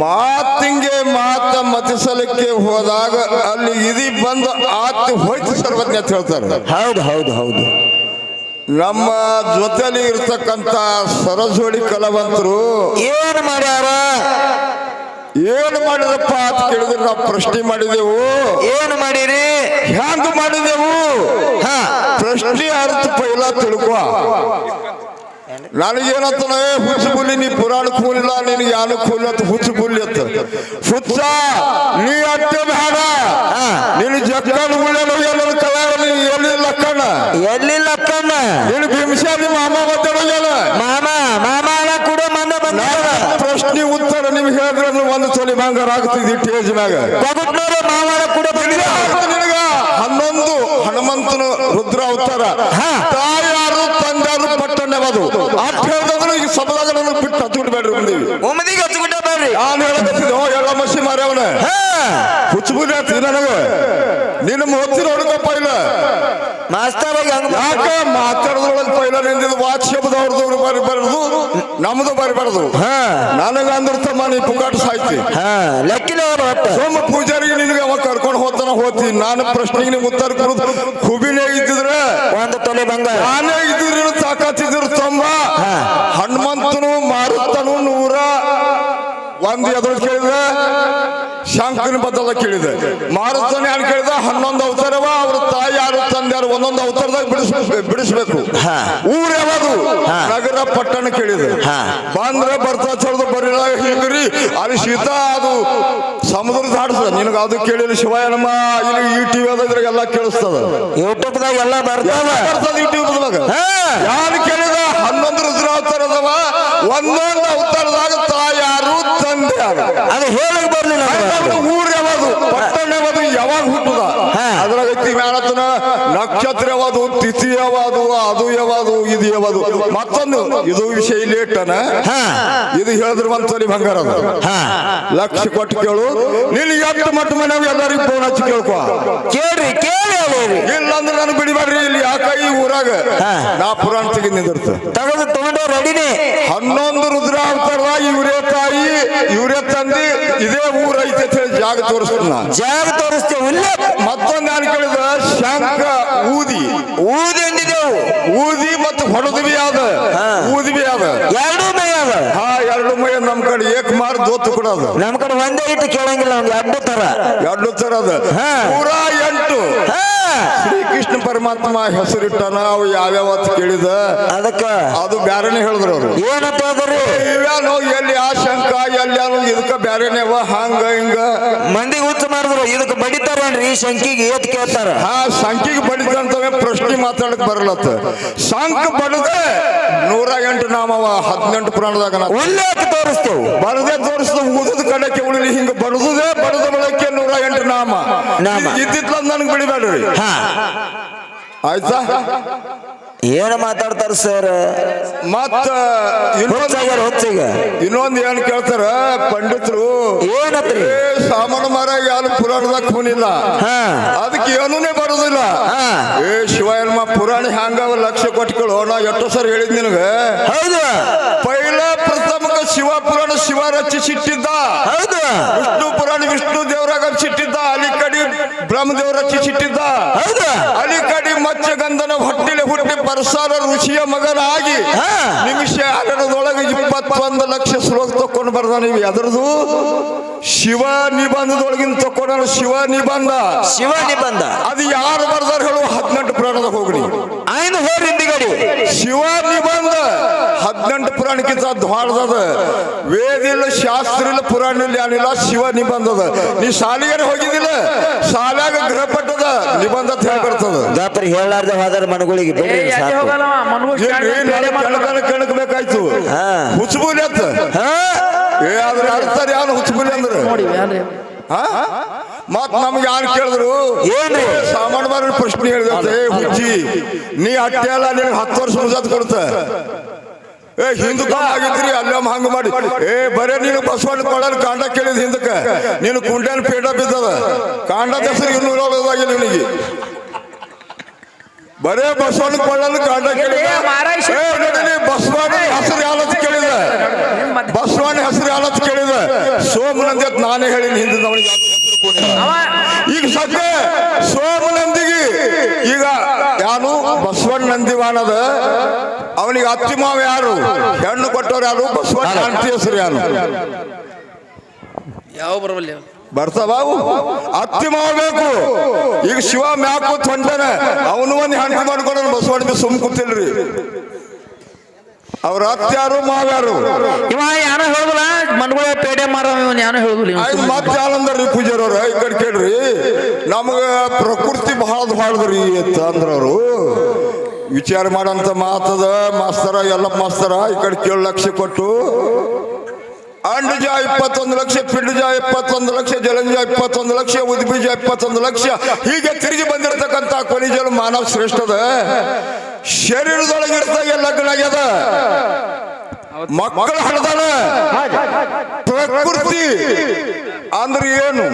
ಮಾತಿಂಗೆ ಮಾತ ಮತಿಸಲಿಕ್ಕೆ ಹೋದಾಗ ಅಲ್ಲಿ ಇದಿ ಬಂದು ಆತು ಹೋಯ್ತು ಸರ್ವಜ್ಞ ಅಂತ ಹೇಳ್ತಾರೆ. ಹೌದು ಹೌದು ಹೌದು. ನಮ್ಮ ಜೊತೆಲಿ ಇರ್ತಕ್ಕಂತ ಸರಜೋಡಿ ಕಲಾವಂತರು ಏನ್ ಮಾಡ್ಯಾರ, ಏನು ಮಾಡಿದಪ್ಪ ಅಂತ ಕೇಳಿದ್ರೆ ನಾವು ಪ್ರಶ್ನೆ ಮಾಡಿದೆವು. ಏನು ಮಾಡಿರಿ, ಹ್ಯಾಂಗ ಮಾಡಿದೆವು? ಪ್ರಶ್ನೆ ಅರ್ಥ ಪೈಲ ತಿಳ್ಕೊ. ನನಗೇನಂತ ಹುಚ್ಚು ಬುಲ್ಲಿ, ನೀ ಪುರಾಣಕ್ಕೆ ಹೋಲಿಲ್ಲ, ನಿನಗೆ ಯಾನಕ್ಕೆ ಹೋಲಿ ಅಂತ ಹುಚ್ಚು ಬುಲ್ಲಿ ಅಂತ. ಹುಚ್ಚ ನೀ ಅಟ್ಟೆ ಬೇಡ, ನೀನು ಜಕ್ಕನ ಉಳ್ಳನು ಎಲ್ಲರ ಕಲಾವ, ನೀನು ಎಲ್ಲಿ ಲಕ್ಕಣ್ಣ, ಎಲ್ಲಿ ಲಕ್ಕಣ್ಣ, ನೀನು ಬಿಂಸಾದಿ ಮಾಮ ಮಾತಾಡೋಲ್ಲ. ಮಾಮ ಮಾಮ ಕೂಡ ಮಂದ ಬಂದ. ಪ್ರಶ್ನೆ ಉತ್ತರ ನಿಮ್ಗೆ ಹೇಳಿದ್ರೆ ಒಂದು ತೊಲಿ ಬಂಗಾರ ಆಗ್ತಿದ್ದಿ ಟೇಜ್ ಮ್ಯಾಗ. ಮಾಮನ ಕೂಡ ಬಂದಿರ ನಿನಗ 11 ಹನುಮಂತನು ರುದ್ರ ಅವತಾರ, ತಾಯಾರು ತಂದಾರು ಪಟ್ಟಣವದು ಅಂತ ಹೇಳಿದ್ರೆ ಈಗ ಸಬದಾಗ ನನಗೆ ಬಿಟ್ಟು ಹಚ್ಚಿಬಿಡ್ಬೇಡ್ರಿ. ಬಂದೀವಿ ಒಮ್ಮದಿಗೆ ಹಚ್ಚಿಬಿಟ್ಟ ಬೇಡ್ರಿ. ನಾನು ಹೇಳಕತ್ತಿದ್ದೆ ಎಲ್ಲ ಮಸಿ ಮಾರ್ಯವನ ಹುಚ್ಚುಬುಲಿ ಆಗ್ತದೆ ನನಗೆ. ನಿನ್ನ ಮೊತ್ತಿನ ಹೊಡ್ಕಪ್ಪ ಇಲ್ಲ ಮಾಸ್ತರ ಯಾಕ ಮಾತಾಡೋದ್ರೊಳಗೆ ಪೈಲ ನಿಂದಿದ್ದು ವಾಚ್ಯಬದವ್ರದ್ದು ಬರಬಾರ್ದು, ನಮ್ದು ಬರಬಾರ್ದು. ನನಗಂದ್ರ ತಮ್ಮ ನೀ ಪುಕಾಟ ಸಾಯ್ತಿ. ಲೆಕ್ಕಿನ ಸೋಮ ಪೂಜಾರಿಗೆ ನಿನಗೆ ಅವ ಕರ್ಕೊಂಡು ಹೋಗ್ತಿ. ನಾನು ಪ್ರಶ್ನೆಗೆ ನೀವು ಉತ್ತರ ಕೊಡುದು ಹುಬಿನೇ ಇದ್ದಿದ್ರೆ ಒಂದು ತೊಲೆ ಬಂಗಾರ, ನಾನೇ ಇದ್ದಿದ್ರು ತಾಕತ್ತಿದ್ರು ತೊಂಬ. ಹನುಮಂತನು ಮಾರುತನು 101 ಎದುರು ಕೇಳಿದ್ರೆ ಶಂಕರನ ಬದಲ ಕೇಳಿದೆ. ಮಾರುತನ ಯಾರು ಕೇಳಿದ 11 ಅವತಾರವ. ಅವ್ರ ತಾಯಿ ಯಾರು ತಂದೆಯಾರು ಒಂದೊಂದು ಅವತಾರದಾಗ ಬಿಡಿಸ್ಬೇಕು. ಊರ್ ಯಾವುದು? ನಗರ ಪಟ್ಟಣ ಕೇಳಿದೆ. ಬಂದ್ರೆ ಬರ್ತಾ ಚಡ್ದು ಬರೀ ಹಿಂಗ್ರಿ ಅಲ್ಲಿ ಶೀತಾ ಅದು ಸಮುದ್ರ ದಾಡ್ಸದ. ನಿನಗ ಅದು ಕೇಳಿಲ್ಲ ಶಿವಾಯನಮ್ಮ. ಇಲ್ಲಿ ಈ ಟಿವಿ ಅದ್ರಾಗ ಎಲ್ಲ ಕೇಳಿಸ್ತದ, ಯೂಟ್ಯೂಬ್ದಾಗ ಎಲ್ಲ ಬರ್ತದ. ಯೂಟ್ಯೂಬ್ದಾಗ ಯಾರು ಕೇಳಿದ 11 ರುದ್ರಾವತಾರದವ. ಒಂದೊಂದು ಅವತಾರದಾಗ ತಾಯಾರು ತಂದೆ ಯಾರು ಅದು ಹೇಳಕ್ ಬರ್ಲಿಲ್ಲ. ಊರ್ ಯಾವುದು, ಪಟ್ಟಣ ಯಾವುದು, ಯಾವಾಗ ಹುಟ್ಟುದ ಅದ್ರಾಗ ಮ್ಯಾಲತನ ನಕ್ಷತ್ರ ಯಾವುದು, ತಿಥಿ ಯಾವುದು, ಅದು ಯಾವುದು, ಇದು ಯಾವುದು. ಮತ್ತೊಂದು ಇದು ವಿಷಯ ಲೇಟನ ಇದು ಹೇಳಿದ್ರೆ ಒಂದ್ ತೊಲಿ ಬಂಗಾರ ಅದು. ಲಕ್ಷ ಕೊಟ್ಟು ಕೇಳು. ನಿನ್ ಎಷ್ಟು ಮಟ್ಟ ಮನೆಯಾಗ ಎಲ್ಲರಿಗೂ ಫೋನ್ ಹಚ್ಚಿ ಕೇಳ್ಕೊ. ಕೇಳ್ರಿ ಕೇಳಿ. ಇಲ್ಲಾಂದ್ರೆ ನಾನು ಬಿಡಿಬಾರ್ರಿ. ಇಲ್ಲಿ ಯಾಕ ಈ ಊರಾಗ ನಾ ಪುರಾಣ ತೆಗೆದು ನಿಂದಿರ್ತ ತಗೊಂಡು ರೆಡಿನೇ 11 ರುದ್ರಾವತಾರ. ಇವ್ರೇ ತಾಯಿ ಇವ್ರೇ ತಂದಿ ಇದೇ ಊರ ಐತೆ ಜಾಗ ತೋರಿಸ್ತಾನ. ಜಾಗ ತೋರಿಸ್ತೇವೆ. ಮತ್ತೊಂದು ನಾನು ಕೇಳಿದ ಶಂಕ ಊದಿ ಎಂದಿದ್ದೆವು. ಊದಿ ಮತ್ತು ಹೊಡೆದ್ವಿ ಅದ ಊದ್ವಿ ಅದ ಎರಡು ಮೈ ಅದ. ಎರಡು ಮೈ ನಮ್ ಕಡೆ ಏಕ್ ಮಾರ್ ದೋತು ಕೂಡ ಅದ. ನಮ್ ಕಡೆ ಒಂದೇ ಇಟ್ಟು ಕೇಳಂಗಿಲ್ಲ. ನಮ್ಗೆ ಎರಡು ತರ ಅದ. ಪೂರಾ 8 ಶ್ರೀಕೃಷ್ಣ ಪರಮಾತ್ಮ ಹೆಸರಿಟ್ಟನ. ಅವು ಯಾವ್ಯಾವ ಕೇಳಿದ ಅದಕ್ಕ ಅದು ಬ್ಯಾರೇನೆ ಹೇಳಿದ್ರು ಅವ್ರು. ಏನಂತ ಹೇಳಿದ್ರಿ? ಇವ್ಯಾನೋ ಎಲ್ಲಿ ಆ ಶಂಕ ಎಲ್ಲಾನು ಇದಕ್ಕ ಬ್ಯಾರೇನೆವ ಹಂಗ ಹಿಂಗ ಮಂದಿಗೆ ಹುಚ್ಚ ಮಾಡಿದ್ರು. ಇದಕ್ಕೆ ಬಡಿತಾರೇನ್ರಿ ಈ ಶಂಕಿಗೆ ಏತ್ ಕೇಳ್ತಾರ. ಶಂಕಿಗೆ ಬಡಿದಂತವೇ ಪ್ರಶ್ನೆ ಮಾತಾಡಕ್ ಬರಲತ್ತ. ಶಂಕ ಬಡದೆ 108 ನಾಮವ 18 ಪುರಾಣದಾಗ ಉಲ್ಲೇಖ ತೋರಿಸ್ತೇವೆ. ಬರದೇ ತೋರಿಸ್ತೇವೆ. ಊದದ ಕಡಕ್ಕೆ ಉಳಿಲಿ ಹಿಂಗ ಬಡದೇ ಬಡದ ಬಳಕೆ 108 ನಾಮ ಇದ್ದಿತ್ಲ ನನಗೆ ಬಿಡಿಬೇಡ್ರಿ. ಆಯ್ತಾ? ಏನ್ ಮಾತಾಡ್ತಾರ ಸರ್? ಮತ್ತ ಇನ್ನೊಂದು ಏನ್ ಕೇಳ್ತಾರ ಪಂಡಿತರು, ಏನತ್ರಿ? ಸಾಮಾನ್ಯ ಮರ ಯಾರು ಪುರಾಣದಾಗ ಹೋನಿಲ್ಲ, ಅದಕ್ಕೆ ಏನೂನೇ ಬರೋದಿಲ್ಲ. ಶಿವಾಯನ್ಮ ಪುರಾಣ ಹ್ಯಾಂಗ ಲಕ್ಷ ಕೊಟ್ಕೊಳ್ಳೋ. ನಾ ಎಷ್ಟೋ ಸರ್ ಹೇಳಿದ್ ನಿನಗ. ಹೌದು. ಪೈಲ ಪ್ರಥಮಕ ಶಿವ ಪುರಾಣ ಶಿವ ರಚಿಸಿಟ್ಟಿದ್ದ. ಹೌದು. ವಿಷ್ಣು ಪುರಾಣ ವಿಷ್ಣು ದೇವರಾಗ ಸಿಟ್ಟಿದ್ದ. ಅಲ್ಲಿ ಕಡೆ ಬ್ರಹ್ಮದೇವ ರಚಿಸಿಟ್ಟಿದ್ದ. ಹೌದು. ಅಲ್ಲಿ ಕಡೆ ಮತ್ಸ್ಯಗಂಧನ ಹೊಟ್ಟಿಲೆ ಹುಟ್ಟಿ ಪರಸಾರ ಋಷಿಯ ಮಗನಾಗಿ ನಿಮಿಷ 2 21 ಲಕ್ಷ ಶ್ಲೋಕ ತಕೊಂಡು ಬರ್ದ. ನೀವು ಎದ್ರದು ಶಿವ ನಿಬಂಧದೊಳಗಿನ ತಕೊಂಡ ಶಿವ ನಿಬಂಧ. ಶಿವ ನಿಬಂಧ ಅದು ಯಾರು ಬರ್ದಾರ ಹೇಳು? 18 ಪುರಾಣದಾಗ ಹೋಗ್ರಿ. ಆಯ್ತು ಹೋರಿ ಹಿಂದಿಗಡಿ. ಶಿವ ನಿಬಂಧ 18 ಪುರಾಣಕ್ಕಿಂತ ದ್ವಾಳದ. ವೇದ ಇಲ್ಲ, ಶಾಸ್ತ್ರ ಇಲ್ಲ, ಪುರಾಣ ಇಲ್ಲ, ಏನಿಲ್ಲ. ಶಿವ ನಿಬಂಧದ. ನೀ ಶಾಲೆಗೆ ಹೋಗಿದ್ದಿಲ್ಲ? ಶಾಲ್ಯಾಗ ಗೃಹಪಟ್ಟದ ನಿಬಂಧ ಹೇಳಿ ಬರ್ತದ. ಗಾಪರಿ ಹೇಳಾರ್ದ ಹೋದ್ರ ಮನಗಳಿಗೆ ಕೆಣಕಬೇಕಾಯ್ತು. ಹುಚ್ಚುಬೂಲಿ ಅಂತ ಅದ್ರ ಅರ್ಥ ಯಾರು ಹುಚ್ಚುಬೂಲಿ ಅಂದ್ರೆ? ಮತ್ ನಮ್ಗೆ ಯಾರು ಕೇಳಿದ್ರು ಏನ್ರಿ ಸಾಮಾನ್ಯ ಮಾರ ಪ್ರಶ್ನೆ ಹೇಳಿದೆ. ಹುಚ್ಚಿ ನೀ ಅಟ್ಟೆ ಅಲ್ಲ, ನಿನಗೆ 10 ವರ್ಷ ಮುಜಾತ್ ಕೊಡ್ತ. ಹಿಂದೂ ಆಗಿದ್ರಿ ಅಲ್ಲಮ್ಮ ಹಂಗ ಮಾಡಿ. ಬರೇ ನೀನು ಬಸವಣ್ಣ ಕೊಳ್ಳಲು ಕಾಂಡ ಕೇಳಿದ ಹಿಂದಕ್ಕ ನೀನು ಕುಂಡೇನ ಪೇಟ ಬಿದ್ದದ. ಕಾಂಡದ ಹೆಸರು 200 ನಿನಗೆ. ಬರೇ ಬಸವಣ್ಣ ಕೊಳ್ಳಲು ಕಾಂಡ ಕೇಳಿದ. ಬಸವಣ್ಣ ಹೆಸರು ಯಾವತ್ತು ಕೇಳಿದ? ಬಸವ ಬಸವಣ್ಣ ಹೆಸರು ಯಾವತ್ತು ಕೇಳಿದ ಸೋಮನಂದಿ ಅಂತ ನಾನೇ ಹೇಳಿನಿ ಹಿಂದಿನ ಅವನಿಗೆ ಯಾವ್ದು ಹೆಸರು ಕೊಟ್ಟಿಲ್ಲ. ಈಗ ಸದ್ಯ ಸೋಮನಂದಿಗೆ ಈಗ ಯಾನು ಬಸವಣ್ಣ ನಂದಿವಾನದ ಅವನಿಗೆ ಅತ್ತಿ ಮಾವ ಯಾರು, ಹೆಣ್ಣು ಕೊಟ್ಟವ್ರು ಯಾರು, ಬಸವಣ್ಣ ಅಂತಿ ಹೆಸರು ಯಾರು ಯಾವ ಬರವಲ್ಲ ಬರ್ತಾವು ಅತ್ತಿ ಮಾವ ಬೇಕು. ಈಗ ಶಿವ ಮ್ಯಾಕು ಹೊಂಟಾನ ಅವನು ಒಂದು ಹೆಣ್ಣು ಮಾಡ್ಕೊಂಡು ಬಸವಣ್ಣ ಸುಮ್ ಕೂತಿಲ್ರಿ. ಅವ್ರ ಅತ್ಯಾರು ಮಾವ್ಯಾರು ಇವ ಯಾರೋ ಹೇಳುದಿಲ್ಲ ಮನ್ಗಳ ಪೇಡೆ ಮಾರ ಯಾರೋ ಹೇಳುದಿಲ್ಲ. ಮತ್ತೆ ಯಾರಂದ್ರಿ ಪೂಜಾರವ್ರ ಈ ಕಡೆ ಕೇಳ್ರಿ ನಮಗ ಪ್ರಕೃತಿ ಬಹಳದ್ರಿ ಅಂತ ಅಂದ್ರವ್ರು. ವಿಚಾರ ಮಾಡಂತ ಮಾತದ ಮಾಸ್ತರ ಎಲ್ಲ ಮಾಸ್ತರ ಈ ಕಡೆ 7 ಲಕ್ಷ ಕೊಟ್ಟು ಅಂಡಜ 21 ಲಕ್ಷ, ಪಿಂಡಜ 21 ಲಕ್ಷ, ಜಲಂಜ 21 ಲಕ್ಷ, ಉದ್ಬೀಜ 21 ಲಕ್ಷ, ಹೀಗೆ ತಿರುಗಿ ಬಂದಿರತಕ್ಕಂತ ಕೊನಿಜಲು ಮಾನವ ಶ್ರೇಷ್ಠದ ಶರೀರದೊಳಗಿರ್ತಾಗ ಲಗ್ನ ಆಗ್ಯದ, ಮಕ್ಕಳು ಹಡ್ದಾನ. ಪ್ರಕೃತಿ ಅಂದ್ರೆ ಏನು?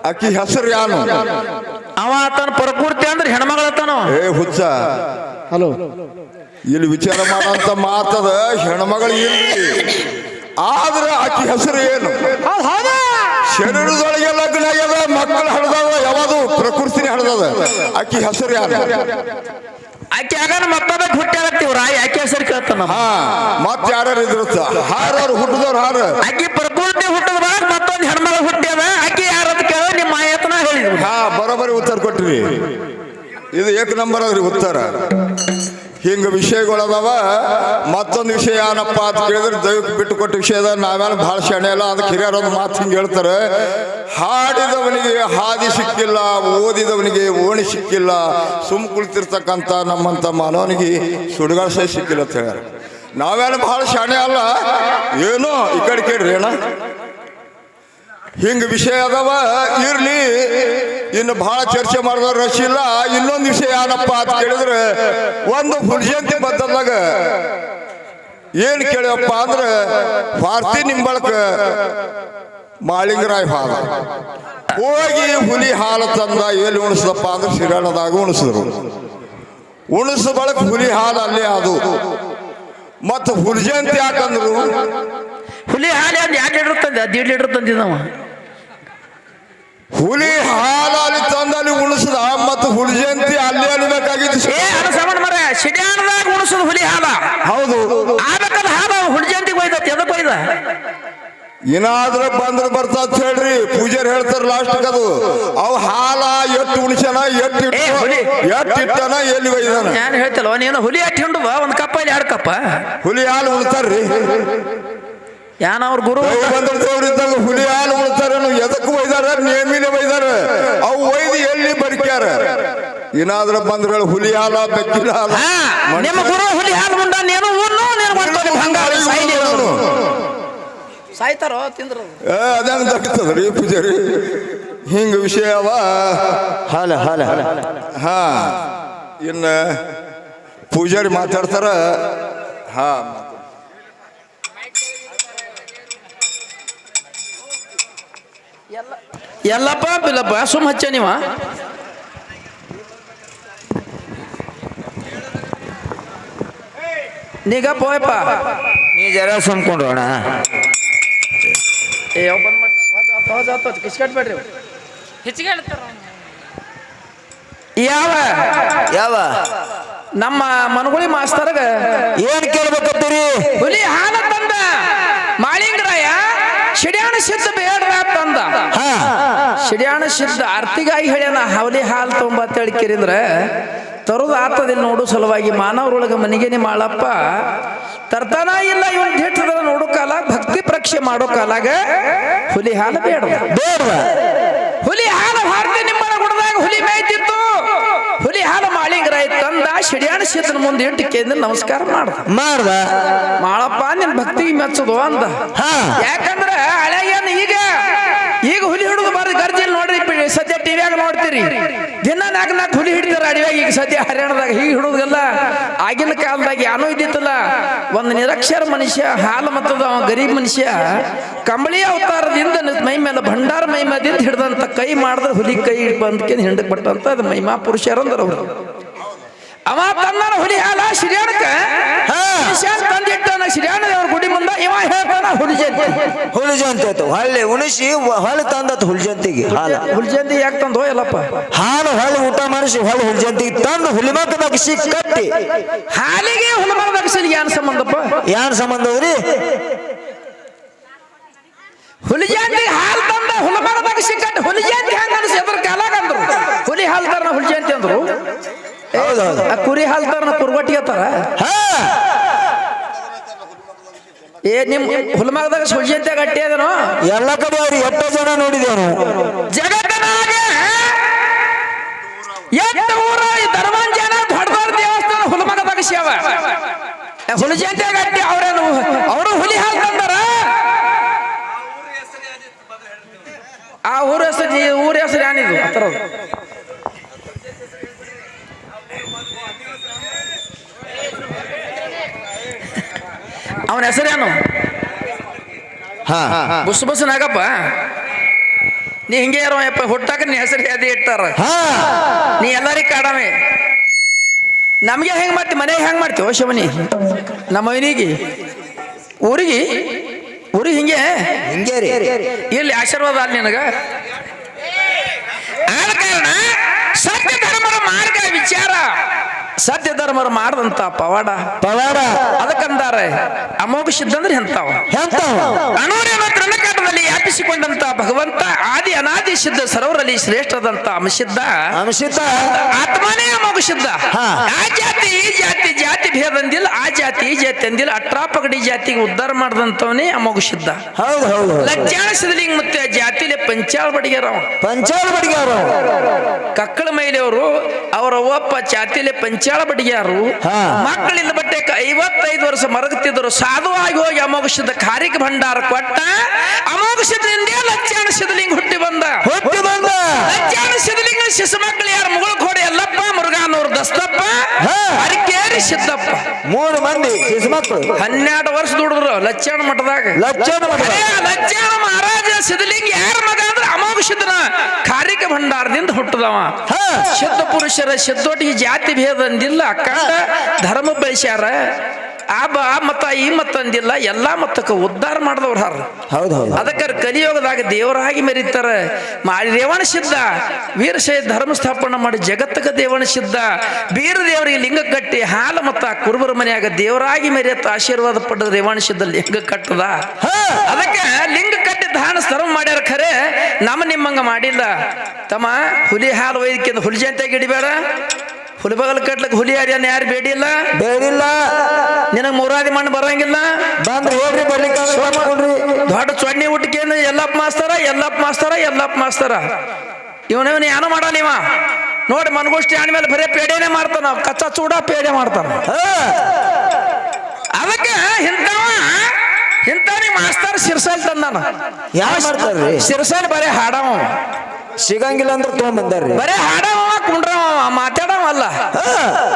ಆಕಿ ಹೆಸರು ಯಾನು? ಅವ ತನ್ನ ಪ್ರಕೃತಿ ಅಂದ್ರೆ ಹೆಣ್ಮಗಳತ್ತಾನ. ಏ ಹುಚ್ಚ, ಹಲೋ, ಇಲ್ಲಿ ವಿಚಾರ ಮಾಡಂತ ಮಾತದ ಹೆಣ್ಮಗಳು ಇರ್ಲಿ, ಆದ್ರೆ ಆಕಿ ಹೆಸರು ಏನು? ಶರೀರದೊಳಗೆ ಲಗ್ನ ಆಗ್ಯದ, ಮಕ್ಕಳು ಹಡ್ದವ, ಯಾವುದು ಪ್ರಕೃತಿನೇ ಹಡ್ದದ. ಆಕಿ ಹೆಸರು ಯಾರು? ಆಕೆ ಆಗ ಮತ್ತೊಬ್ಬ ಹುಟ್ಟಾಗತ್ತೀವ್ರ ಯಾಕೆ ಹೆಸರು ಕೇಳ್ತಾನ. ಮತ್ ಯಾರು ಇದ್ರತ್ತ ಹಾರವ್ರು ಹುಟ್ಟಿದವ್ರು ಹಾರ. ಆಕೆ ಪ್ರಕೃತಿ ಹುಟ್ಟದ ಮತ್ತೊಂದು ಹೆಣ್ಮಗಳು ಹುಟ್ಟ್ಯದ, ಆಕೆ ಯಾರಂತ ಕೇಳ ನಿಮ್ಮ ಮಾಯತನ ಹೇಳಿದ್ರು. ಬರೋಬರಿ ಉತ್ತರ ಕೊಟ್ರಿ. ಇದು ಏಕ ನಂಬರ್ ಅದ್ರಿ ಉತ್ತರ. ಹಿಂಗ ವಿಷಯಗಳದಾವ. ಮತ್ತೊಂದು ವಿಷಯ ಏನಪ್ಪ ಅಂತ ಕೇಳಿದ್ರೆ ದೈವಕ್ಕೆ ಬಿಟ್ಟು ಕೊಟ್ಟ ವಿಷಯದ ನಾವೇನು ಭಾಳ ಶಾಣೆ ಅಲ್ಲ. ಅದಕ್ಕೆ ಹಿರಿಯರೊಂದು ಮಾತು ಹಿಂಗೆ ಹೇಳ್ತಾರೆ, ಹಾಡಿದವನಿಗೆ ಹಾದಿ ಸಿಕ್ಕಿಲ್ಲ, ಓದಿದವನಿಗೆ ಓಣಿ ಸಿಕ್ಕಿಲ್ಲ, ಸುಮ್ ಕುಳಿತಿರ್ತಕ್ಕಂಥ ನಮ್ಮಂತ ಮಾನವನಿಗೆ ಸುಡುಗಾಡ ಸಹ ಸಿಕ್ಕಿಲ್ಲ ಅಂತ ಹೇಳ್ಯಾರ. ನಾವೇನು ಭಾಳ ಶಾಣೆ ಅಲ್ಲ, ಏನೋ ಈ ಕಡೆ ಕೇಳ್ರಿ ಏನ ಹಿಂಗ ವಿಷಯ ಅದಾವ. ಇರ್ಲಿ, ಇನ್ನು ಬಹಳ ಚರ್ಚೆ ಮಾಡಿದವ್ರು ರಶ್ ಇಲ್ಲ. ಇನ್ನೊಂದು ವಿಷಯ ಏನಪ್ಪ ಅಂತ ಕೇಳಿದ್ರೆ, ಒಂದು ಹುಡ್ಜಂತಿ ಬದ್ದದಾಗ ಏನ್ ಕೇಳಪ್ಪ ಅಂದ್ರೆ ಭಾರತಿ ನಿಂಬಳಕ ಮಾಳಿಂಗರಾಯ ಹಾಲ ಹೋಗಿ ಹುಲಿ ಹಾಲು ತಂದ. ಎಲ್ಲಿ ಉಣಿಸ್ದಪ್ಪ ಅಂದ್ರೆ ಶ್ರೀರಾಣದಾಗ ಉಣಿಸಿದ್ರು. ಉಣಿಸ ಬಳಕ ಹುಲಿ ಹಾಲು ಅಲ್ಲೇ ಅದು. ಮತ್ತ ಹುಡ್ಜಂತಿ ಯಾಕಂದ್ರು ಹುಲಿ ಹಾಲಿ ಅಲ್ಲಿ 2 ಲೀಟರ್ ತಂದೆ, 1.5 ಲೀಟರ್ ತಂದಿದ್ದವ. ಹುಲಿ ಹಾಲಲ್ಲಿ ತಂದಲ್ಲಿ ಉಣಿಸದ ಮತ್ತು ಹುಡ್ಜಂತಿ ಅಲ್ಲೇ ಅಲಿಬೇಕಾಗಿತ್ತು. ಸಮಾನ ಮರ ಸಿಡ್ಯಾಣದಾಗ ಉಣಿಸೋದು ಹುಲಿ ಹಾಲ. ಹೌದು, ಆಬೇಕದ ಹಾಲ ಹುಡ್ಜಂತಿಗೆ ಒಯ್ದತ್, ಎದಕ್ಕೆ ಒಯ್ದ? ಏನಾದ್ರೂ ಬಂದ್ರೆ ಬರ್ತಾತ ಹೇಳ್ರಿ. ಪೂಜಾರಿ ಹೇಳ್ತಾರ ಲಾಸ್ಟ್ ಅದು ಅವ್ ಹಾಲ ಎಟ್ಟು ಉಣಿಸನ, ಎಟ್ಟು ಇಟ್ಟನ, ಎಲ್ಲಿ ಒಯ್ದಾನ. ನಾನು ಹೇಳ್ತಲ್ವ, ನೀನು ಹುಲಿ ಅಟ್ಟಿ ಹಿಂಡುವ 1 ಕಪ್ಪ ಇಲ್ಲಿ 2 ಕಪ್ಪ ಹುಲಿ ಹಾಲು ಉಣ್ತಾರ್ರಿ. ಯಾನ ಅವ್ರ ಗುರು ಬಂದ್ರೆ ದೇವ್ರಿದ್ದಾಗ ಹುಲಿ ಹಾಲು ಉಣ್ತಾರೇನು? ಎದಕ್ಕೆ ಒಯ್ದಾರ? ನೇಮಿನ ಒಯ್ದಾರ. ಅವು ಒಯ್ದು ಎಲ್ಲಿ ಬರಿಕ್ಯಾರ? ಏನಾದ್ರೂ ಬಂದ್ರೆ ಹುಲಿ ಹಾಲ, ಬೆಕ್ಕಿನ ಹಾಲ. ನಿಮ್ಮ ಗುರು ಹುಲಿ ಹಾಲು ಮುಂಡ ನೀನು ಸಾಯ್ತಾರೋ ತಿಂದ್ರ ಅದಂಗ ದಕ್ತದ್ರಿ ಪೂಜಾರಿ. ಹಿಂಗ ವಿಷಯ ಅವ. ಹಾಲ ಹಾಲ ಹಾ, ಇನ್ನ ಪೂಜಾರಿ ಮಾತಾಡ್ತಾರ. ಹಾ, ಎಲ್ಲಪ್ಪ ಬಿಲ್ಲಪ್ಪ ಸುಮ್ ಹಚ್ಚ ನೀವ. ನೀಗ ಪೋಯಪ್ಪ ನೀ ಜರ ಸುಮ್ಕೊಂಡ್ರೋಣ. ಕಿಸ್ಕಟ್ಬೇಡ್ರಿ. ಹೆಚ್ಚಿಗೆ ಹೇಳ್ತಾರ ಯಾವ ಯಾವ ನಮ್ಮ ಮನಗುಳಿ ಮಾಸ್ತರ್ಗ ಏನ್ ಕೇಳ್ಬೇಕತ್ತೀರಿ? ಹುಲಿ ಹಾಲ ತಂದ ಮಾಳಿಂಗರಾಯ ಶಿಡ್ಯಾಣ ಸಿದ್ಧ ಬೇಡ್ರ ತಂದ. ಶಿಡ್ಯಾಣ ಸಿದ್ಧ ಅರ್ತಿಗಾಗಿ ಹೇಳ್ಯಾನ ಹುಲಿ ಹಾಲು ತೊಂಬ ಕೇಳಿದ್ರ ತರುದು ಆತದಿಲ್ಲ ನೋಡು ಸಲುವಾಗಿ. ಮಾನವರೊಳಗ ಮನಿಗೇನಿ ಮಾಳಪ್ಪ ತರ್ತಾನ ಇಲ್ಲ. ಇವನ್ ಹಿಟ್ಟದ ನೋಡೋ ಕಾಲ, ಭಕ್ತಿ ಪರೀಕ್ಷೆ ಮಾಡೋ ಕಾಲಾಗ ಹುಲಿ ಹಾಲು ಬೇಡವ. ಹುಲಿ ಹಾಲು ಭಾರತಿ ನಿಮ್ಮಳ ಗುಡದಾಗ ಹುಲಿ ಮೇಯ್ತಿತ್ತು. ಹುಲಿ ಹಾಲು ಮಾಳಿಂಗರಾಯ ತಂದ ಶಿಡ್ಯಾಣ ಸಿದ್ಧನ ಮುಂದೆ ಇಟ್ಟು ಕೇಂದ್ರ ನಮಸ್ಕಾರ ಮಾಡ್ದ. ಮಾಳಪ್ಪ ನಿನ್ ಭಕ್ತಿಗೆ ಮೆಚ್ಚದು ಅಂದ. ಯಾಕಂದ್ರ ಹಳೆಯನ್ ಈಗ ಹುಲಿ ಹಿಡಿದು ಬಾರ ಗರ್ಜಿಲ್ ನೋಡ್ರಿ, ಸದ್ಯ ಟಿವಿಯಾಗ ನೋಡ್ತೀರಿ. ದಿನ 4 ಹುಲಿ ಹಿಡಿತಾರ ಅಡಿಯಾಗ. ಈಗ ಸದ್ಯ ಹರಿಯಾಣದಾಗ ಹೀಗೆ ಹಿಡುದಲ್ಲ. ಆಗಿನ ಕಾಲದಾಗ ಏನೋ ಇದ್ದಿತ್ತಲ್ಲ, ಒಂದು ನಿರಕ್ಷರ ಮನುಷ್ಯ ಹಾಲು ಮತ್ತದ ಅವ ಗರೀಬ್ ಮನುಷ್ಯ ಕಂಬಳಿ ಅವತಾರದಿಂದ ಮೈ ಮೇಲೆ ಭಂಡಾರ ಮೈ ಮೇದಿಂದ ಹಿಡ್ದಂತ ಕೈ ಮಾಡಿದ್ರೆ ಹುಲಿ ಕೈ ಬಂದ್ಕೆ ಹಿಂಡಕ್ ಬಟ್ಟಂತ ಅದು ಮಹಿಮಾ ಪುರುಷರಂದ್ರ ಅವರು. ಅವ ತನ್ನ ಹುಲಿ ಹಾಲ ಸಿರಿಯಾಣಕ್ಕ ತಂದಿಟ್ಟಾನ ಸಿರಿಯಾಣ ದೇವ್ರ ಗುಡಿ ಮುಂದ ಇವ ಹೇಳ್ತಾನ ಹುಲಿ ಜಯಂತಿ. ಹುಲಿ ಜಯಂತಿ ಆಯ್ತು ಹೊಳ್ಳಿ ಉಣಿಸಿ ಹೊಳ್ಳಿ ತಂದತ್ ಹುಲಿ ಜಯಂತಿಗೆ ಹಾಲ. ಹುಲಿ ಜಯಂತಿ ಯಾಕೆ ತಂದು ಎಲ್ಲಪ್ಪ ಹಾಲು ಹೊಳ್ಳಿ ಊಟ ಮಾಡಿಸಿ ಹೊಳ್ಳಿ ಹುಲಿ ಜಯಂತಿಗೆ ತಂದು ಹುಲಿ ಮಕ್ಕದಾಗ ಕಟ್ಟಿ ಹಾಲಿಗೆ ಹುಲಮರದ ಅಗಸಲಿಗೆ ಏನ್ ಸಂಬಂಧಪ್ಪ? ಏನ್ ಸಂಬಂಧ ಅದ್ರಿ? ಹುಲಿ ಜಯಂತಿ ಹಾಲು ತಂದ ಹುಲಮರದ ಅಗಸಿ ಕಟ್ಟಿ ಹುಲಿ ಜಯಂತಿ ಹೆಂಗ ಅನಿಸಿ ಎದ್ರ ಕಾಲಾಗ ಅಂದ್ರು ಹುಲಿ ಹಾಲು ತರನ ಹುಲಿ ಜಯಂತಿ ಅಂದ್ರು. ಹೌದೌದು. ಆ ಕುರಿ ಹಾಲು ತರನ ಕುರ್ಗೊಟ್ಟಿಗೆ ತರ ನಿಮ್ ಹುಲ್ಮಗದಾಗ ಹುಲಿ ಜಯಂತಿ ಗಟ್ಟಿ ಅದನೋ ಎಲ್ಲ ಕಡೆ ಅವ್ರು ಎಷ್ಟೋ ಜನ ನೋಡಿದೇನು ಜಗತ್ತನಾಗ ಎಷ್ಟು ಊರ ಧರ್ಮಾಂಜನ ದೊಡ್ಡ ದೊಡ್ಡ ದೇವಸ್ಥಾನ ಹುಲ್ಮಗದಾಗ ಶಿವ ಹುಲಿ ಜಯಂತಿ ಗಟ್ಟಿ ಅವ್ರೇನು ಅವರು ಹುಲಿ ಹಾಲು ತಂದಾರ. ಆ ಊರ ಹೆಸರು ಏನಿದು ಆ ಥರದ್ದು ಅವನ ಹೆಸರೇನು? ಬುಸ್ ಬಸ್ ನಾಗಪ್ಪ. ನೀ ಹಿಂಗೆ ಇರೋಯಪ್ಪ ಹುಟ್ಟಾಕ ನೀ ಹೆಸರು ಅದೇ ಇಟ್ಟಾರ. ನೀ ಎಲ್ಲರಿಗೂ ಕಾಡಮೆ ನಮ್ಗೆ ಹೆಂಗ್ ಮಾಡ್ತಿ ಮನೆಗೆ ಹೆಂಗ್ ಮಾಡ್ತೀವ ಶಿವನಿ ನಮ್ಮ ಅವನಿಗೆ ಊರಿಗೆ ಹಿಂಗೆ ಹಿಂಗೆ ರೀ ಇಲ್ಲಿ ಆಶೀರ್ವಾದ ಅಲ್ಲಿ ನಿನಗ. ಆದ ಕಾರಣ ಸತ್ಯ ಧರ್ಮರ ಮಾರ್ಗ ವಿಚಾರ ಸತ್ಯ ಧರ್ಮರು ಮಾಡದಂತ ಪವಾಡ ಅದಕ್ಕಂದಾರೆ ಅಮೋಘ ಸಿದ್ಧ ಅಂದ್ರೆ ಎಂತಾವ ಅಣೂರಿನ ತೃಣಕಾಟದಲ್ಲಿ ವ್ಯಾಪಿಸಿಕೊಂಡಂತ ಭಗವಂತ ಆದಿ ಅನಾದಿ ಸಿದ್ಧ ಸರ್ವರಲ್ಲಿ ಶ್ರೇಷ್ಠದಂತ ಅಮಸಿದ್ಧ ಆತ್ಮನೇ ಅಮೋಘ ಸಿದ್ಧ. ಆ ಜಾತಿ ಈ ಜಾತಿ ಜಾತಿ ಭೇದ ಅಂದಿಲ್ಲ, ಆ ಜಾತಿ ಈ ಜಾತಿ ಅಂದಿಲ್ಲ, ಅಟ್ರಾಪಗಡಿ ಜಾತಿಗೆ ಉದ್ಧಾರ ಮಾಡಿದಂತವನೇ ಅಮೋಘ ಸಿದ್ಧ. ಲಜ್ಜಾಳ ಸಿದ್ಧಲಿಂಗ ಮತ್ತೆ ಜಾತಿಲಿ ಪಂಚಾಳ ಬಡಿಗೆರವ ಕಕ್ಕಳ ಮೈಲಿಯವರು ಅವರ ಒಪ್ಪ ಜಾತಿಲಿ ಪಂಚಾಳ ಬಡಿಗ್ಯಾರು. ಮಕ್ಕಳಿಂದ ಬಟ್ಟೆ 55 ವರ್ಷ ಮರಗುತ್ತಿದ್ದರು. ಸಾಧುವಾಗಿ ಹೋಗಿ ಅಮೋಘ ಸಿದ್ಧ ಕಾರಿಕ ಭಂಡಾರ ಕೊಟ್ಟ. ಅಮೋಘ ಸಿದ್ಧನಿಂದ ಲಜ್ಜಾಣ ಸಿದ್ಧಲಿಂಗ ಹುಟ್ಟಿ ಬಂದ. ಲಜ್ಜಾಣ ಸಿದ್ಧಲಿಂಗ ಶಿಶು ಮಕ್ಕಳು ಯಾರು ಮುಗುಳ್ಕೋಡೆ ಎಲ್ಲಪ್ಪ, ಮುರುಘಾನೂರು ದಸ್ತಪ್ಪ, ಅರಿಕೇರಿ ಸಿದ್ದಪ್ಪ 3 ಮಂದಿ ಶಿಶು ಮಕ್ಕಳು 12 ವರ್ಷ ದುಡಿದ್ರು ಲಜ್ಜಾಣ ಮಠದಾಗ. ಲಜ್ಜಾಣ ಮಹಾರಾಜ ಸಿದ್ಧಲಿಂಗ ಯಾರ ಮಗ ಅಂದ್ರೆ ಅಮೋಘ ಸಿದ್ಧನ ಕಾರಿಕ ಭಂಡಾರದಿಂದ ಹುಟ್ಟದವ. ಸಿದ್ಧ ಪುರುಷರ ಸಿದ್ದೋಟಿಗೆ ಜಾತಿ ಭೇದ ಅಂದಿಲ್ಲ, ಅಕ್ಕಂಡ ಧರ್ಮ ಬೆಳೆಸ್ಯಾರ. ಆ ಮತ ಈ ಮತ ಅಂದಿಲ್ಲ, ಎಲ್ಲಾ ಮತಕ್ಕ ಉದ್ಧಾರ ಮಾಡಿದವ್ರ ಹಾರ. ಅದಕ್ಕೆ ಕಲಿಯೋಗದಾಗ ದೇವರಾಗಿ ಮೆರೀತಾರ. ರೇವಣ ಸಿದ್ಧ ವೀರಶೈವ ಧರ್ಮ ಸ್ಥಾಪನೆ ಮಾಡಿ ಜಗತ್ತಕ ದೇವಣ ಸಿದ್ಧ ಬೀರ ದೇವರಿಗೆ ಲಿಂಗ ಕಟ್ಟಿ ಹಾಲ ಮತ ಕುರುಬರ ಮನೆಯಾಗ ದೇವರಾಗಿ ಮೆರೆಯತ್ತ ಆಶೀರ್ವಾದ ಪಡೆದ ರೇವಣ ಸಿದ್ಧ ಲಿಂಗ ಕಟ್ಟದ. ಅದಕ್ಕೆ ಲಿಂಗ ಕಟ್ಟಿ ದಾನ ಧರ್ಮ ಮಾಡ್ಯಾರ. ಖರೆ ನಮ್ಮ ನಿಮ್ಮಂಗ ಮಾಡಿಲ್ಲ ತಮ್ಮ. ಹುಲಿ ಹಾಲು ಒಯ್ದಕ್ಕಿಂತ ಹುಲಿ ಜಯಂತಿಯಾಗಿ ಹಿಡಿಬೇಡ. ಹುಲಿ ಬಗಲ್ ಕಟ್ಲಕ್ಕೆ ಹುಲಿ ಯಾರ್ಯಾನ ಯಾರು ಬೇಡಿಲ್ಲ ನಿನಗೆ ಮೂರಾದಿ ಮಣ್ಣು ಬರಂಗಿಲ್ಲ. ಬಂದ್ರಿ ಹೇಳ್ರಿ ಬರ್ಲಿಕ್ಕೆ ದೊಡ್ಡ ಚೊಣ್ಣಿ ಊಟಕ್ಕೆ ಎಲ್ಲಪ್ಪ ಮಾಸ್ತರ ಇವನು ಏನೋ ಮಾಡಲ್ಲ. ಇವ ನೋಡಿ ಮನಗೋಷ್ಠಿ ಆದ್ಮೇಲೆ ಬರೇ ಪೇಡೆನೆ ಮಾಡ್ತಾನ, ಕಚ್ಚಾ ಚೂಡ ಪೇಡೆ ಮಾಡ್ತಾನ. ಅದಕ್ಕೆ ಇಂಥವ್ನಿಗೆ ಮಾಸ್ತರ್ ಸಿರ್ಸಾಲ್ ತಂದಾನ. ಯಾವ ಮಾಡ್ತಾರ್ರಿ? ಸಿರ್ಸಾಲ್ ಬರೇ ಹಾಡವ, ಸಿಗಂಗಿಲ್ಲ ಅಂದ್ರೆ ತೊಗೊಂಡ್ಬಂದಾರ್ರಿ. ಬರೇ ಹಾಡವ ಕುಂಡ್ರವ ಮಾತಾಡವ ಅಲ್ಲ.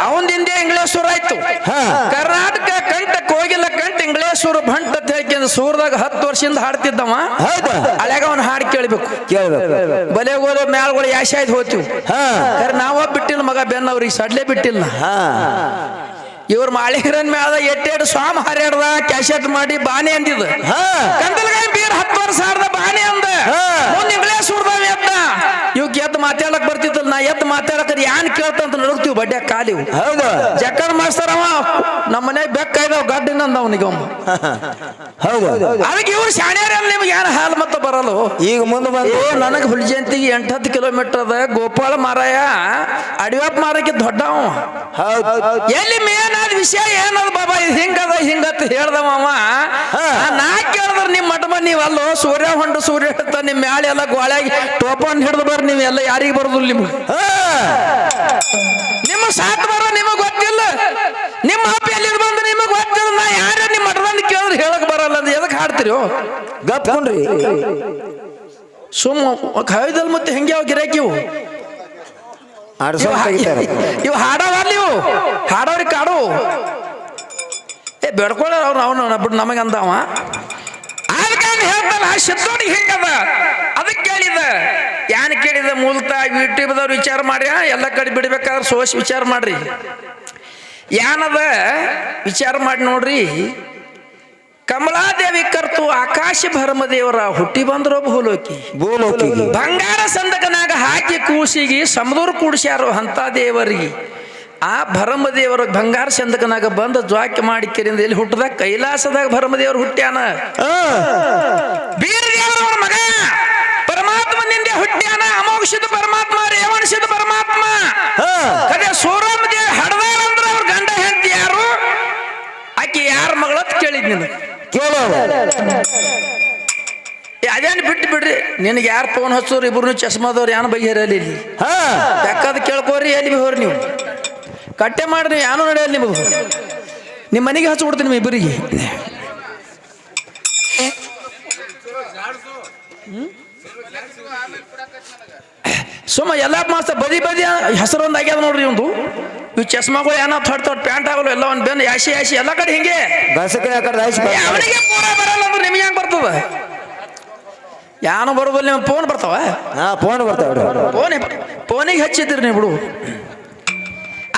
ಅವಂದಿಂದ ಇಂಗ್ಲೇಶ್ವರ ಆಯ್ತು. ಕರ್ನಾಟಕ ಕಂಠಕ್ಕೆ ಹೋಗಿಲ್ಲ, ಕಂಠ ಇಂಗ್ಲೇಶ್ವರ ಭಂಟ್ ಅಂತ ಹೇಳ್ಕೊಂಡು ಸೂರದಾಗ 10 ವರ್ಷದಿಂದ ಹಾಡ್ತಿದ್ದವ. ಅಳೆಗ ಅವನ್ ಹಾಡು ಕೇಳ್ಬೇಕು. ಬಲೆಗೋಲು ಮ್ಯಾಲ್ಗಳು ಯಾಶೆ ಆಯ್ತು ಹೋಗ್ತೀವಿ. ನಾವ ಬಿಟ್ಟಿಲ್ಲ ಮಗ ಬೆನ್ನವ್ರಿಗೆ ಸಡ್ಲೆ ಬಿಟ್ಟಿಲ್ಲ. ಇವ್ರ ಮಾಳಿಗರನ್ ಮ್ಯಾಲ ಎಟ್ಟೆಡು ಸ್ವಾಮಿ ಹರ್ಯಾಡ್ದ ಕ್ಯಾಶೆಟ್ ಮಾಡಿ ಬಾನೆ ಅಂದಿದ. ಕಂದಲ್ಗಾಯಿ ಬೀರ್ 10 ವರ್ಷ ಹಾಡ್ದ ಬಾನೆ ಅಂದ. ಮುಂದೆ ಇಂಗ್ಲೇಶ್ವರದವ ಎದ್ದ. ಇವ್ ಎದ್ದು ಮಾತಾಡಕ್ ಬರ್ತಿತ್ತಲ್ಲ, ನಾ ಎದ್ದು ಮಾತಾಡಕ ಯಾನ್ ಕೇಳ್ತಂತ ನಡುಗ್ತೀವಿ ಬಡ್ಡ್ಯಾಗ ಕಾಲಿವು. ಜಕ್ಕರ್ ಮಾಸ್ತರ್ ಅವ ನಮ್ಮ ಮನೆ ಬೆಕ್ಕಾಯ್ದವ್ ಗಡ್ಡಿನ ಅಂದ ಅವನಿಗೆ ಒಮ್ಮ. ಅದಕ್ಕೆ ಇವ್ರು ಶಾಣ್ಯಾರಲ್ಲಿ ನಿಮ್ಗೆ ಯಾರು ಹಾಲು ಮತ್ತ ಬರಲ್ಲ. ಈಗ ಮುಂದೆ ಬಂದು ನನಗೆ ಹುಲಿ ಜಯಂತಿಗೆ 8-10 ಕಿಲೋಮೀಟರ್ ಅದ. ಗೋಪಾಳ ಮಾರಾಯ ಅಡಿವಪ್ಪ ಮಾರಕ್ಕೆ ದೊಡ್ಡವ. ಎಲ್ಲಿ ಮೇನ್ ಆದ ವಿಷಯ ಏನದ ಬಾಬಾ ಇದು ಹಿಂಗತ್ತ ಹೇಳ್ದವ. ನಾ ಕೇಳಿದ್ರ ನಿಮ್ ಮಠ ನೀವ್ ಅಲ್ಲೋ ಸೂರ್ಯ ಹೊಂಡು ಸೂರ್ಯ ಹಿಡ್ತ ನಿಮ್ ಮ್ಯಾಲೆ ಎಲ್ಲ ಗೋಳ್ಯಾಗಿ ಟೋಪನ್ ಹಿಡ್ದು ಬರ್ರಿ. ನೀವೆಲ್ಲ ಯಾರಿಗೆ ಬರೋದಿಲ್ಲ ನಿಮ್ಗೆ. ನಿಮ್ಮ ಸಾತ್ ಬರೋ ನಿಮಗ್ ಗೊತ್ತಿಲ್ಲ. ನಿಮ್ಮ ಅಪ್ಪ ಎಲ್ಲಿ ಬಂದು ನಿಮಗ್ ಗೊತ್ತಿಲ್ಲ. ನಾ ಯಾರ ನಿಮ್ ಮಠದಲ್ಲಿ ಕೇಳಿದ್ರೆ ಹೇಳಕ್ ಬರಲ್ಲ ಅಂದ್ರೆ ಎದಕ್ ಹಾಡ್ತೀರಿ? ಗಪ್ಕೊಂಡ್ರಿ ಸುಮ್ಮ ಕವಿದಲ್ ಮತ್ತೆ ಹೆಂಗೆ ಅವ್ ಗಿರಾಕಿವು ಇವು ಹಾಡವಲ್ಲ. ಇವು ಹಾಡವ್ರಿಗೆ ಕಾಡು ಬೆಡ್ಕೊಳ್ಳ ಅವ್ನು ಬಿಟ್ಟು ನಮಗೆ ಅಂದವ. ಅದಕ್ಕೆ ಹೇಳ್ತಾನ ಸಿದ್ದೋಡಿಗೆ ಹೆಂಗದ ಅದಕ್ಕೆ ಕೇಳಿದ. ಯಾನ್ ಕೇಳಿದ ಮೂಲತ ಯೂಟ್ಯೂಬ್ದವ್ರು ವಿಚಾರ ಮಾಡ್ರಿ, ಎಲ್ಲ ಕಡೆ ಬಿಡ್ಬೇಕಾದ್ರೆ ಸೋಸಿ ವಿಚಾರ ಮಾಡ್ರಿ. ಯಾನದ ವಿಚಾರ ಮಾಡಿ ನೋಡ್ರಿ. ಕಮಲಾದೇವಿ ಕರ್ತು ಆಕಾಶ ಭರಮದೇವರ ಹುಟ್ಟಿ ಬಂದ್ರು ಭೂಲೋಕಿ. ಬಂಗಾರ ಸಂದಕನಾಗ ಹಾಕಿ ಕೂಸಿಗಿ ಸಮದೂರು ಕೂಡಿಸ್ಯಾರು ಅಂತ ದೇವರಿಗೆ. ಆ ಭರಮದೇವರ ಬಂಗಾರ ಸಂದಕನಾಗ ಬಂದು ಜ್ವಾಕ್ಯ ಮಾಡಿ ಕೆರಿಂದ ಎಲ್ಲಿ ಹುಟ್ಟದಾಗ ಕೈಲಾಸದಾಗ ಭರಮದೇವರು ಹುಟ್ಟ್ಯಾನ. ಬೀರದೇವರವರ ಮಗ ಪರಮಾತ್ಮನಿಂದ ಹುಟ್ಟ್ಯಾನ. ಅಮೋಕ್ಷದ ಪರಮಾತ್ಮ, ರೇವಣಸಿದ ಪರಮಾತ್ಮ. ಅದೇ ಸೂರಮ್ಮದೇವಿ ಹಡದಾರ ಅಂದ್ರೆ ಅವ್ರ ಗಂಡ ಹೆಂಡತಿ ಯಾರು, ಆಕಿ ಯಾರ ಮಗಳತ್ ಕೇಳಿದ್ ನೀನು ಅದೇನು ಬಿಟ್ಟು ಬಿಡ್ರಿ. ನಿನಗೆ ಯಾರು ಫೋನ್ ಹಚ್ಚೋರು ಇಬ್ರು ಚಸ್ಮಾದವ್ರು ಯಾನು ಬಗೆಹರಲ್ಲಿ ಇಲ್ಲಿ ಯಾಕದ ಕೇಳ್ಕೋರಿ. ಎಲ್ಲಿ ಹೋರಿ ನೀವು ಕಟ್ಟೆ ಮಾಡ್ರಿ, ಯಾನು ನಡೆಯಲ್ಲ ನಿಮಗೆ. ನಿಮ್ಮ ಮನೆಗೆ ಹಚ್ಚಿಬಿಡ್ತೀನಿ ನಿಮ್ಮ ಇಬ್ಬರಿಗೆ. ಸುಮ್ಮ ಎಲ್ಲ ಮಾಸ್ತ ಬದಿ ಬದಿ ಹೆಸರು ಒಂದು ಆಗ್ಯಾದ ನೋಡ್ರಿ. ಒಂದು ಇವು ಚಸ್ಮಾಗಳು ಏನೋ ಥೊಡ್ ಥೊಡ್ ಪ್ಯಾಂಟ್ ಆಗಲು ಎಲ್ಲ ಒಂದು ಬೆನ್ನು ಯಾಸಿ ಯಾಸಿ ಎಲ್ಲ ಕಡೆ ಹಿಂಗೆ ಅವನಿಗೆ ಪೂರ ಬರಲ್ಲ ಅಂದ್ರೆ ನಿಮ್ಗೆ ಹೆಂಗೆ ಬರ್ತದ? ಯಾನು ಬರೋದಿಲ್ಲ. ನಿಮ್ಗೆ ಫೋನ್ ಬರ್ತಾವ? ಫೋನಿಗೆ ಹಚ್ಚಿದ್ರಿ ನೀವು ಬಿಡು.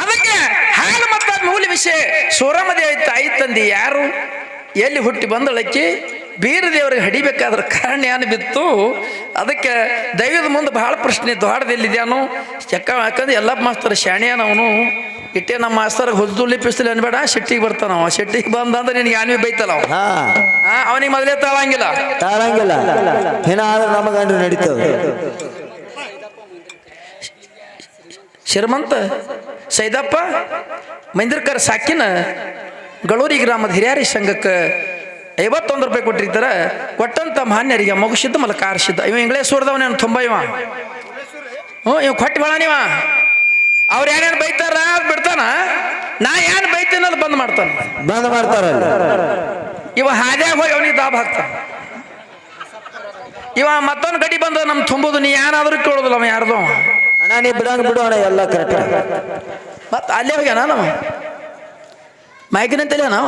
ಅದಕ್ಕೆ ಹಾಲು ಮತ್ತು ಮೂಲ ವಿಷಯ ಸೂರಮ್ಮದೇವಿ ತಾಯಿ ತಂದಿ ಯಾರು, ಎಲ್ಲಿ ಹುಟ್ಟಿ ಬಂದಳಕ್ಕಿ, ಬೀರದೇವರಿಗೆ ಹಡಿಬೇಕಾದ್ರ ಕಾರಣ ಏನು ಬಿತ್ತು. ಅದಕ್ಕೆ ದೈವದ ಮುಂದೆ ಬಹಳ ಪ್ರಶ್ನೆ ದ್ವಾಡದಲ್ಲಿದ್ಯಾನು ಯಾಕಂದ್ರೆ ಎಲ್ಲ ಮಾಸ್ತರ್ ಶಾಣಿಯಾನ ಅವನು. ಇಟ್ಟೆ ನಮ್ಮ ಮಾಸ್ತರ್ಗೆ ಹೊದ್ದುಳ್ಳಿ ಪಿಸ್ತಲಿ ಅನ್ಬೇಡ, ಶೆಟ್ಟಿಗೆ ಬರ್ತಾನ. ಅವ ಶೆಟ್ಟಿಗೆ ಬಂದಂದ್ರೆ ನಿನಗೆ ಯಾನ್ವಿ ಬೈತಲ್ಲ ಅವ. ಅವನಿಗೆ ಮೊದಲೇ ತಾಳಂಗಿಲ್ಲ. ನಡೀತದೆ. ಶ್ರೀಮಂತ ಸೈದಪ್ಪ ಮೈಂದ್ರಕರ್ ಸಾಕಿನ ಗಳೂರಿ ಗ್ರಾಮದ ಹಿರಿಯಾರಿ ಸಂಘಕ್ಕೆ 51 ರೂಪಾಯಿ ಕೊಟ್ಟಿರ್ತಾರ. ಕೊಟ್ಟಂತ ಮಾನ್ಯರಿಗೆ ಮಗುಸಿದ್ದ ಮಲ ಕಾರ್ಸಿದ್ದ. ಇವ ಇಂಗ್ಲೇಶ್ವರದವನೇನು ತುಂಬ ಇವ. ಇವ್ ಕೊಟ್ಟು ಬೇಡ ನೀವ. ಅವ್ರು ಏನೇನು ಬೈತಾರ ಬಿಡ್ತಾನ. ನಾ ಏನು ಬೈತೀನಿ ಅದು ಬಂದ್ ಮಾಡ್ತಾನ. ಇವ ಹಾದ್ಯಾಗ ಹೋಗಿ ಅವನಿಗೆ ದಾಬ್ ಹಾಕ್ತಾನ. ಇವ ಮತ್ತೊಂದು ಗಡಿ ಬಂದ ನಮ್ ತುಂಬೋದು. ನೀ ಏನಾದ್ರೂ ಕೇಳೋದಿಲ್ಲ ಅವ ಯಾರ್ದು. ಅಣ್ಣ ನೀ ಬಿಡಂಗ್ ಬಿಡು ಅಣ್ಣ, ಎಲ್ಲ ಕರೆಕ್ಟ್. ಮತ್ತ ಅಲ್ಲೇ ಹೋಗ್ಯಾನ ನಾವು ಮೈಕಿನಂತಲೇ ನಾವ.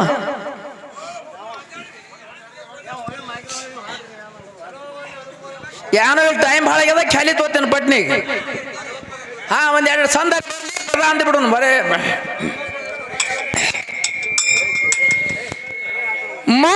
ಏನೋ ಟೈಮ್ ಭಾಳ ಆಗ್ಯದ, ಖಾಲಿ ತೋತೇನೆ ಪಟ್ನಿಗೆ. ಒಂದೆರಡು ಸಂದ ಅಂದ ಬಿಡು ಬರೇ. ಮಾ